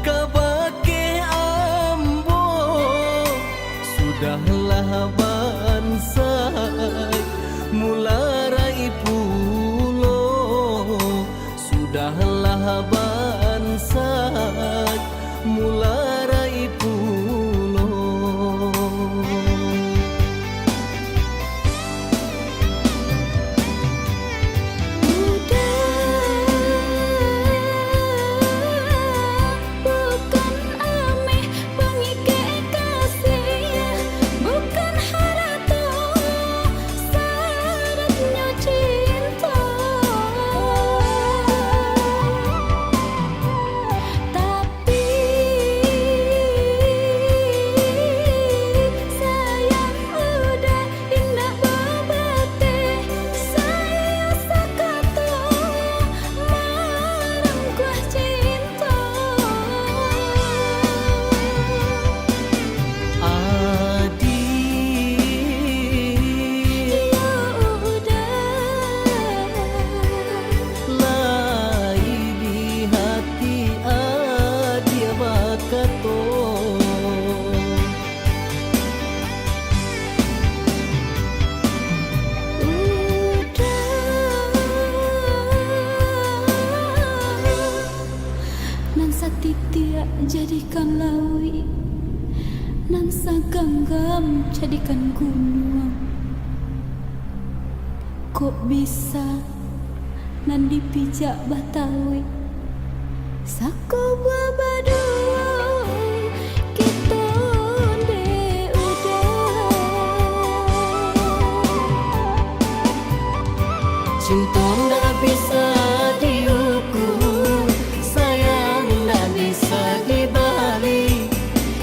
kabake ambo, sudahlah bansai mularai pulo, sudahlah bansai mularai pulo. Bukan ameh pengike kasih, bukan harta syaratnya cinta. titia jadikan lawi, nan saganggam jadikan gunung. Kok bisa nan dipijak Batawi, sakoba badua kita de udah. Cinta ndak bisa diukur, sayang ndak bisa dibalik.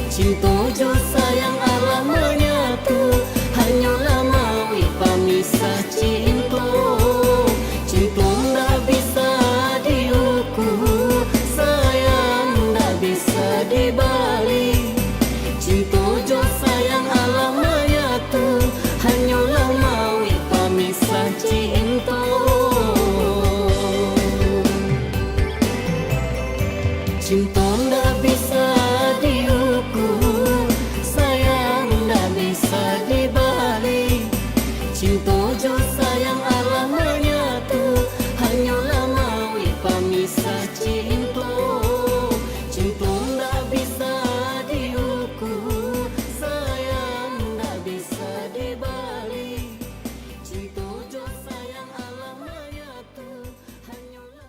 Cinta jo sayang Allah menyatu, hanyalah mawi pamisah cinta. Cinta ndak bisa diukur, sayang ndak bisa dibalik. Cinta jo sayang Allah menyatu, hanyalah mawi pamisah cinta. Cinta ndak bisa diukur, sayang ndak bisa dibalik. Cinta jo sayang Allah menyatu, hanyalah mawi pamisah cinta. Cinta ndak bisa diukur, sayang ndak bisa dibalik. Cinta jo sayang Allah menyatu, hanyalah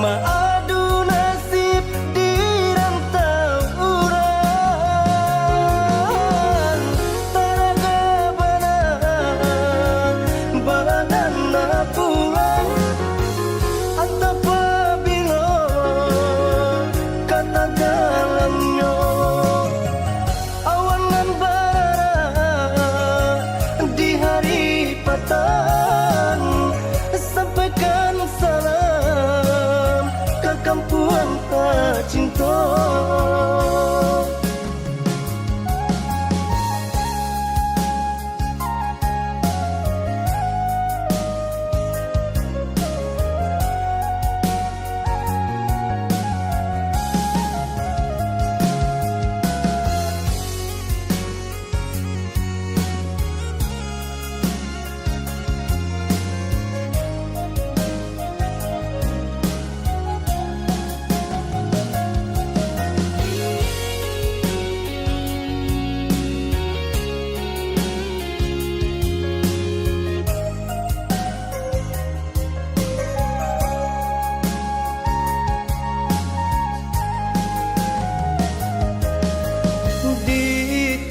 Maadu nasib di rantau urang Taraga badan pulang Atau pabilo kata dalamnya Awanan bara di hari patang Sampaikan salam ke kampuan tak cinta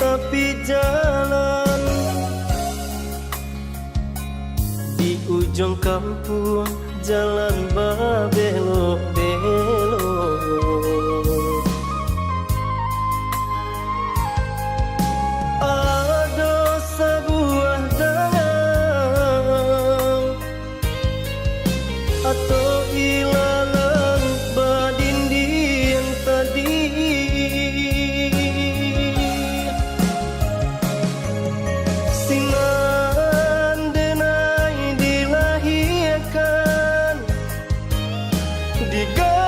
Tepi jalan di ujung kampung jalan babelok-belok ada sebuah danau atau ilalang badinding tadi Diga